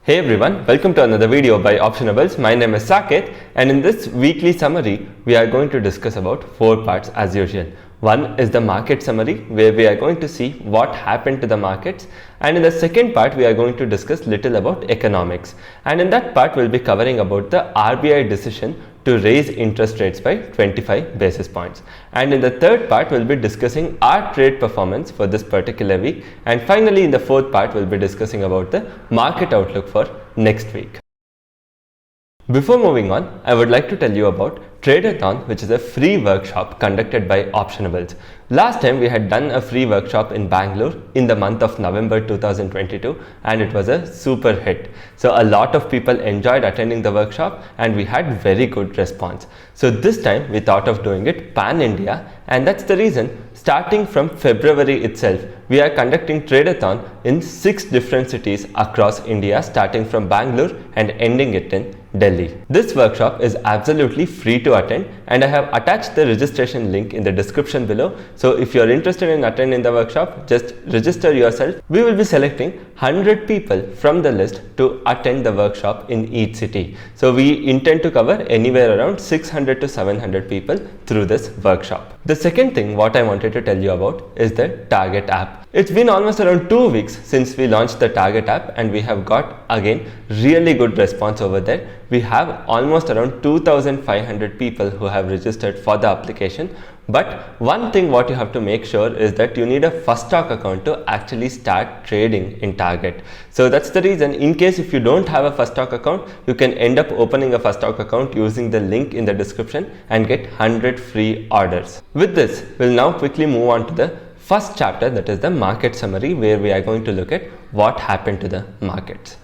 Hey everyone, welcome to another video by Optionables. My name is Saket, and in this weekly summary, we are going to discuss about 4 parts as usual. One is the market summary, where we are going to see what happened to the markets, and in the second part we are going to discuss little about economics, and in that part we'll be covering about the RBI decision to raise interest rates by 25 basis points, and in the third part we'll be discussing our trade performance for this particular week, and finally in the fourth part we'll be discussing about the market outlook for next week. Before moving on, I would like to tell you about TRADEATHON, which is a free workshop conducted by Optionables. Last time we had done a free workshop in Bangalore in the month of November 2022, and it was a super hit. So a lot of people enjoyed attending the workshop and we had very good response. So this time we thought of doing it pan-India, and that's the reason starting from February itself, we are conducting TRADEATHON in 6 different cities across India, starting from Bangalore and ending it in Delhi. This workshop is absolutely free to attend, and I have attached the registration link in the description below. So if you are interested in attending the workshop, just register yourself. We will be selecting 100 people from the list to attend the workshop in each city. So we intend to cover anywhere around 600 to 700 people through this workshop. The second thing what I wanted to tell you about is the Target app. It's been almost around 2 weeks since we launched the Target app, and we have got again really good response over there. We have almost around 2,500 people who have registered for the application. But one thing what you have to make sure is that you need a Firstock account to actually start trading in Target. So that's the reason, in case if you don't have a Firstock account, you can end up opening a Firstock account using the link in the description and get 100 free orders. With this, we'll now quickly move on to the first chapter, that is the market summary, where we are going to look at what happened to the markets.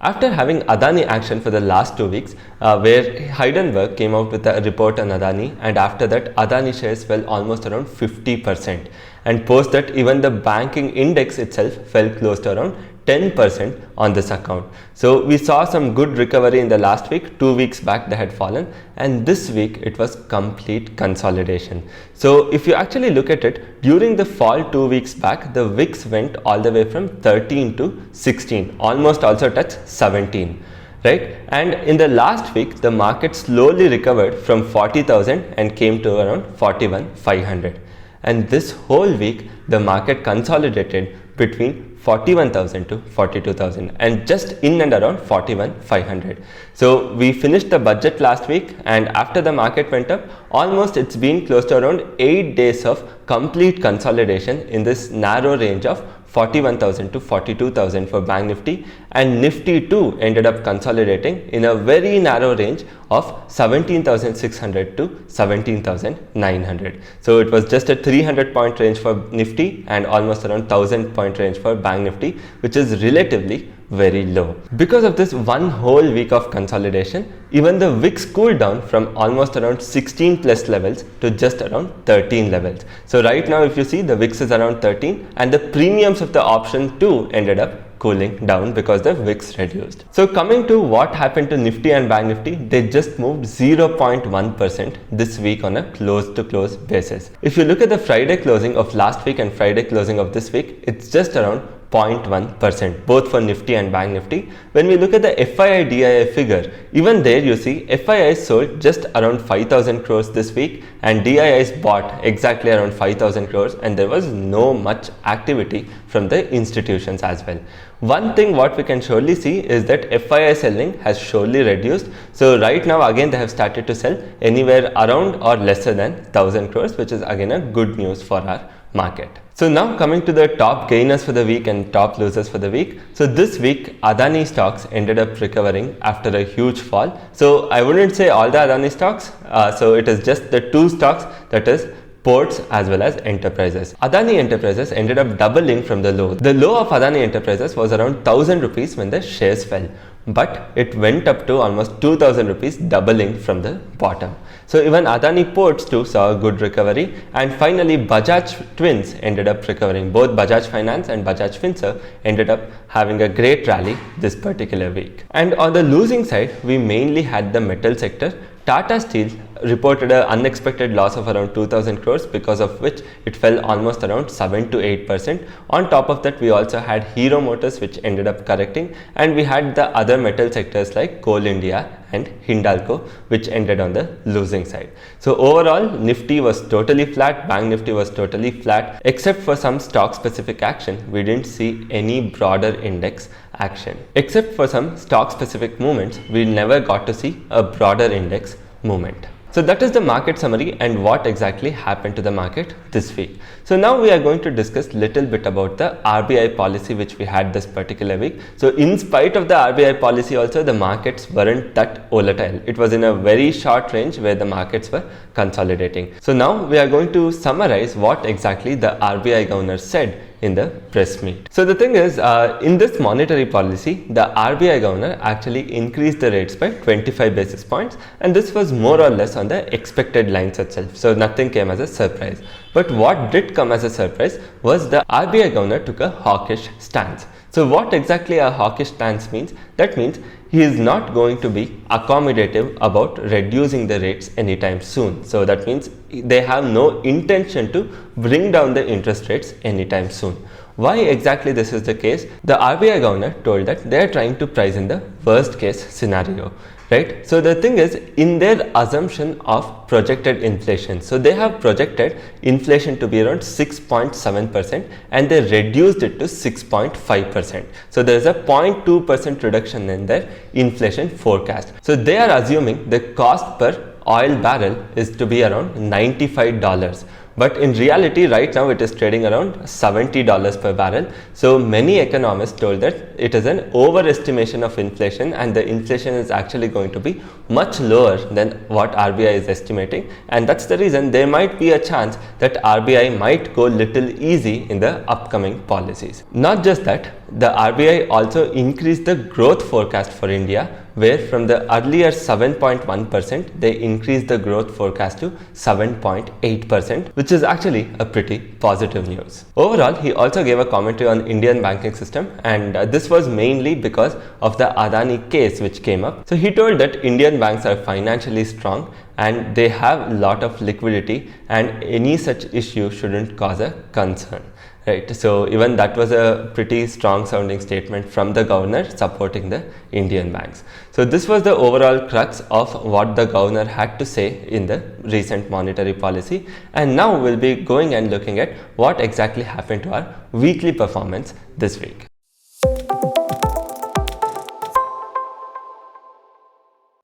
After having Adani action for the last 2 weeks, where Heidenberg came out with a report on Adani, and after that Adani shares fell almost around 50%, and post that even the banking index itself fell close to around 10% on this account. So we saw some good recovery in the last week. 2 weeks back they had fallen, and this week it was complete consolidation. So if you actually look at it, during the fall 2 weeks back, the VIX went all the way from 13 to 16, almost also touched 17. Right? And in the last week, the market slowly recovered from 40,000 and came to around 41,500. And this whole week, the market consolidated between 41,000 to 42,000 and just in and around 41,500. So we finished the budget last week, and after the market went up, almost it's been close to around 8 days of complete consolidation in this narrow range of 41,000 to 42,000 for Bank Nifty, and Nifty too ended up consolidating in a very narrow range of 17,600 to 17,900. So it was just a 300 point range for Nifty and almost around 1000 point range for Bank Nifty, which is relatively very low. Because of this one whole week of consolidation, even the VIX cooled down from almost around 16 plus levels to just around 13 levels. So right now if you see, the VIX is around 13, and the premiums of the option too ended up cooling down because the VIX reduced. So coming to what happened to Nifty and Bank Nifty, they just moved 0.1% this week on a close to close basis. If you look at the Friday closing of last week and Friday closing of this week, it's just around 0.1%, both for Nifty and Bank Nifty. When we look at the FII DII figure, even there you see FIIs sold just around 5,000 crores this week, and DIIs bought exactly around 5,000 crores, and there was no much activity from the institutions as well. One thing what we can surely see is that FII selling has surely reduced. So right now again they have started to sell anywhere around or lesser than 1,000 crores, which is again a good news for our market. So now coming to the top gainers for the week and top losers for the week. So this week Adani stocks ended up recovering after a huge fall. So I wouldn't say all the Adani stocks, so it is just the 2 stocks, that is ports as well as enterprises. Adani Enterprises ended up doubling from the low. The low of Adani Enterprises was around 1,000 rupees when the shares fell, but it went up to almost 2,000 rupees, doubling from the bottom. So even Adani Ports too saw a good recovery, and finally Bajaj twins ended up recovering. Both Bajaj Finance and Bajaj Finserv ended up having a great rally this particular week. And on the losing side, we mainly had the metal sector. Tata Steel reported an unexpected loss of around 2000 crores, because of which it fell almost around 7 to 8%. On top of that, we also had Hero Motors, which ended up correcting, and we had the other metal sectors like Coal India and Hindalco, which ended on the losing side. So overall, Nifty was totally flat, Bank Nifty was totally flat, except for some stock specific action. We didn't see any broader index action. Except for some stock specific movements, we never got to see a broader index movement. So that is the market summary and what exactly happened to the market this week. So now we are going to discuss little bit about the RBI policy which we had this particular week. So in spite of the RBI policy also, the markets weren't that volatile. It was in a very short range where the markets were consolidating. So now we are going to summarize what exactly the RBI governor said in the press meet. So the thing is, in this monetary policy, the RBI governor actually increased the rates by 25 basis points, and this was more or less on the expected lines itself. So nothing came as a surprise. But what did come as a surprise was the RBI governor took a hawkish stance. So what exactly a hawkish stance means? That means he is not going to be accommodative about reducing the rates anytime soon. So that means they have no intention to bring down the interest rates anytime soon. Why exactly this is the case? The RBI governor told that they are trying to price in the worst case scenario. Right? So the thing is, in their assumption of projected inflation, so they have projected inflation to be around 6.7% and they reduced it to 6.5%. So there is a 0.2% reduction in their inflation forecast. So they are assuming the cost per oil barrel is to be around $95. But in reality, right now it is trading around $70 per barrel. So many economists told that it is an overestimation of inflation and the inflation is actually going to be much lower than what RBI is estimating. And that's the reason there might be a chance that RBI might go little easy in the upcoming policies. Not just that, the RBI also increased the growth forecast for India, where from the earlier 7.1%, they increased the growth forecast to 7.8%, which is actually a pretty positive news. Overall, he also gave a commentary on Indian banking system, and this was mainly because of the Adani case which came up. So he told that Indian banks are financially strong and they have a lot of liquidity and any such issue shouldn't cause a concern. Right, so even that was a pretty strong sounding statement from the governor supporting the Indian banks. So this was the overall crux of what the governor had to say in the recent monetary policy. And now we'll be going and looking at what exactly happened to our weekly performance this week.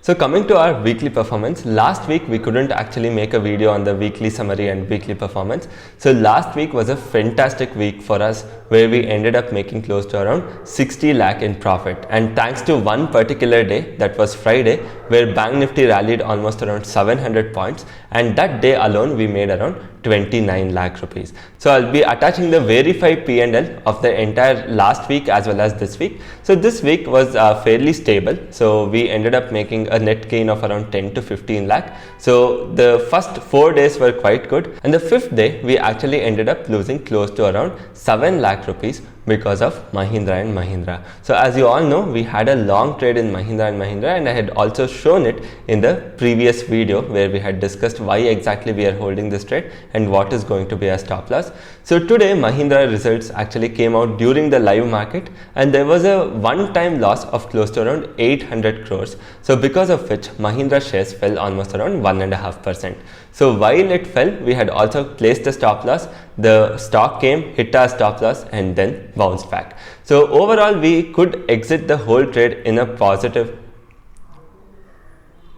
So coming to our weekly performance, last week we couldn't actually make a video on the weekly summary and weekly performance. So last week was a fantastic week for us where we ended up making close to around 60 lakh in profit. And thanks to one particular day, that was Friday, where Bank Nifty rallied almost around 700 points. And that day alone, we made around 29 lakh rupees. So I'll be attaching the verified P&L of the entire last week as well as this week. So this week was fairly stable. So we ended up making a net gain of around 10 to 15 lakh. So the first 4 days were quite good. And the fifth day, we actually ended up losing close to around 7 lakh rupees because of Mahindra and Mahindra. So as you all know, we had a long trade in Mahindra and Mahindra, and I had also shown it in the previous video where we had discussed why exactly we are holding this trade and what is going to be our stop loss. So today Mahindra results actually came out during the live market, and there was a one-time loss of close to around 800 crores. So because of which Mahindra shares fell almost around 1.5%. So while it fell, we had also placed the stop loss. The stock came, hit our stop loss, and then bounced back. So overall, we could exit the whole trade in a positive.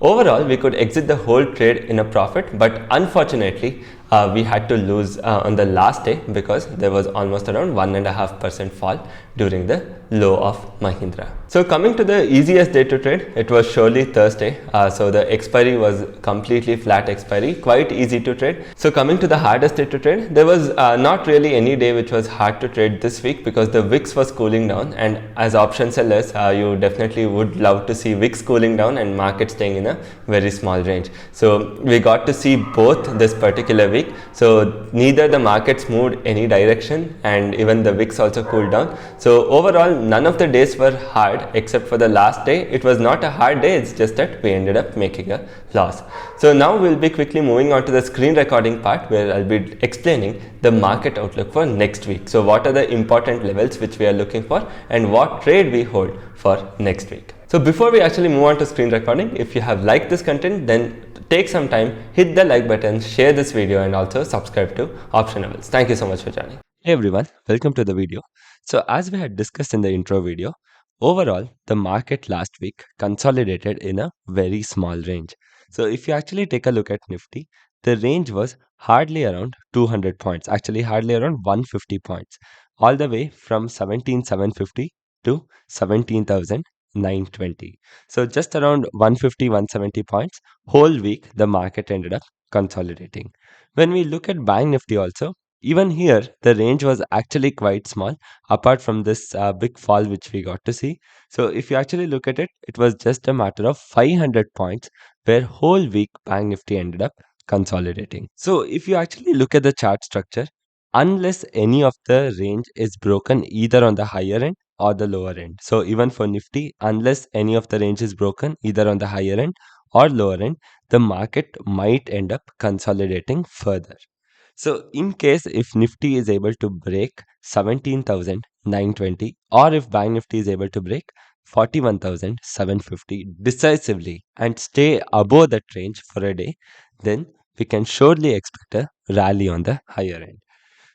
Overall, we could exit the whole trade in a profit, but unfortunately, we had to lose on the last day because there was almost around 1.5% fall during the low of Mahindra. So coming to the easiest day to trade, it was surely Thursday. So the expiry was completely flat expiry, quite easy to trade. So coming to the hardest day to trade, there was not really any day which was hard to trade this week because the VIX was cooling down, and as option sellers, you definitely would love to see VIX cooling down and market staying in a very small range. So we got to see both this particular week. So neither the markets moved any direction and even the VIX also cooled down. So overall, none of the days were hard except for the last day. It was not a hard day, it's just that we ended up making a loss. So now we'll be quickly moving on to the screen recording part where I'll be explaining the market outlook for next week. So what are the important levels which we are looking for and what trade we hold for next week. So before we actually move on to screen recording, if you have liked this content, then take some time, hit the like button, share this video and also subscribe to Optionables. Thank you so much for joining. Hey everyone, welcome to the video. So as we had discussed in the intro video, overall the market last week consolidated in a very small range. So if you actually take a look at Nifty, the range was hardly around 200 points, actually hardly around 150 points, all the way from 17,750 to 17,920. So just around 150, 170 points, whole week the market ended up consolidating. When we look at Bank Nifty also, even here, the range was actually quite small, apart from this big fall which we got to see. So if you actually look at it, it was just a matter of 500 points where whole week Bank Nifty ended up consolidating. So if you actually look at the chart structure, unless any of the range is broken either on the higher end or the lower end. So even for Nifty, unless any of the range is broken either on the higher end or lower end, the market might end up consolidating further. So in case if Nifty is able to break 17,920 or if Bank Nifty is able to break 41,750 decisively and stay above that range for a day, then we can surely expect a rally on the higher end.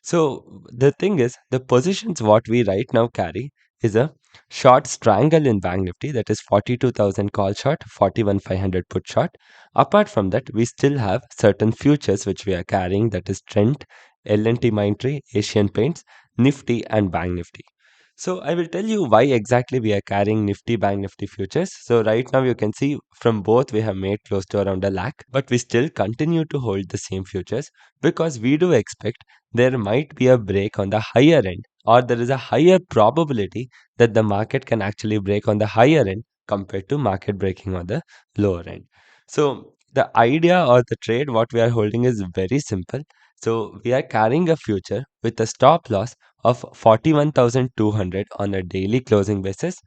So the thing is, the positions what we right now carry is a short strangle in Bank Nifty, that is 42,000 call short, 41,500 put short. Apart from that, we still have certain futures which we are carrying, that is Trent, L&T Mindtree, Asian Paints, Nifty and Bank Nifty. So I will tell you why exactly we are carrying Nifty, Bank Nifty futures. So right now you can see from both we have made close to around a lakh, but we still continue to hold the same futures because we do expect there might be a break on the higher end, or there is a higher probability that the market can actually break on the higher end compared to market breaking on the lower end. So the idea or the trade what we are holding is very simple. So we are carrying a future with a stop loss of 41,200 on a daily closing basis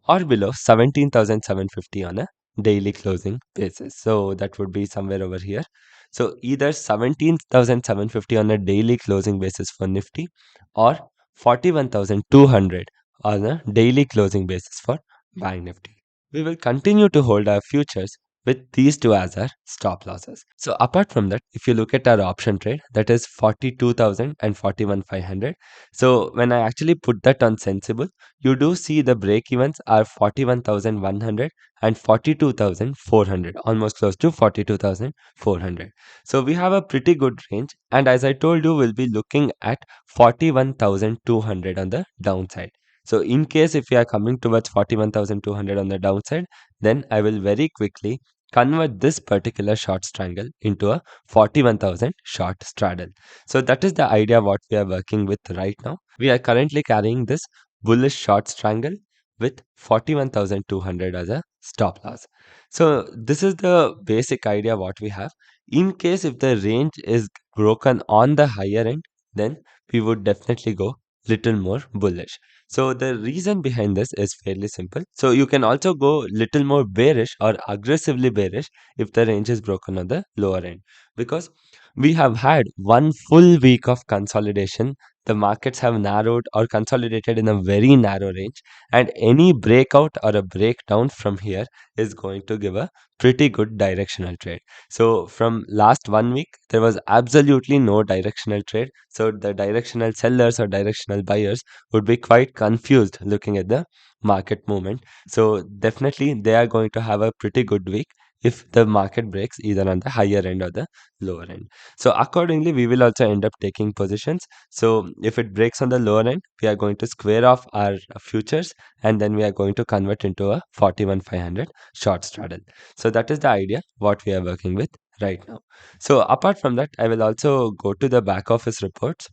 or below 17,750 on a daily closing basis. So that would be somewhere over here. So either 17,750 on a daily closing basis for Nifty or 41,200 on a daily closing basis for Bank Nifty. We will continue to hold our futures with these two as our stop losses. So apart from that, if you look at our option trade, that is 42,000 and 41,500. So when I actually put that on Sensibull, you do see the break evens are 41,100 and 42,400, almost close to 42,400. So we have a pretty good range, and as I told you, we'll be looking at 41,200 on the downside. So in case if we are coming towards 41,200 on the downside, then I will very quickly convert this particular short strangle into a 41,000 short straddle. So that is the idea what we are working with right now. We are currently carrying this bullish short strangle with 41,200 as a stop loss. So this is the basic idea what we have. In case if the range is broken on the higher end, then we would definitely go little more bullish. So the reason behind this is fairly simple. So you can also go little more bearish or aggressively bearish if the range is broken on the lower end, because we have had one full week of consolidation. The markets have narrowed or consolidated in a very narrow range, and any breakout or a breakdown from here is going to give a pretty good directional trade. So from last 1 week, there was absolutely no directional trade. So the directional sellers or directional buyers would be quite confused looking at the market movement. So definitely they are going to have a pretty good week if the market breaks either on the higher end or the lower end. So accordingly, we will also end up taking positions. So if it breaks on the lower end, we are going to square off our futures, and then we are going to convert into a 41,500 short straddle. So that is the idea what we are working with right now. So apart from that, I will also go to the back office reports.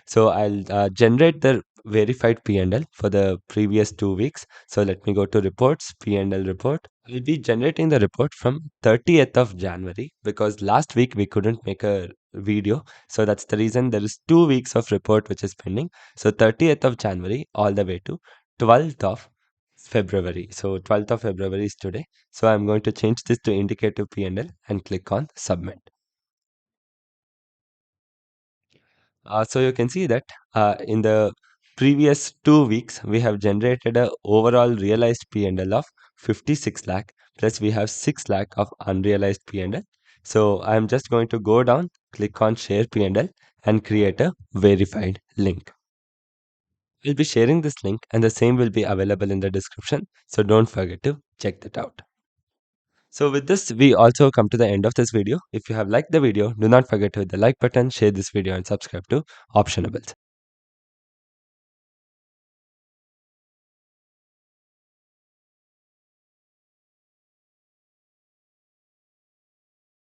So I'll generate the verified P&L for the previous 2 weeks. So let me go to reports, P&L report. We'll be generating the report from 30th of January because last week we couldn't make a video. So that's the reason there is 2 weeks of report which is pending. So 30th of January all the way to 12th of February. So 12th of February is today. So I'm going to change this to indicative P&L and click on submit. So you can see that in the previous 2 weeks, we have generated a overall realized P&L of 56 lakh, plus we have 6 lakh of unrealized P&L. So I'm just going to go down, click on share P&L and create a verified link. We'll be sharing this link and the same will be available in the description. So don't forget to check that out. So with this, we also come to the end of this video. If you have liked the video, do not forget to hit the like button, share this video and subscribe to Optionables.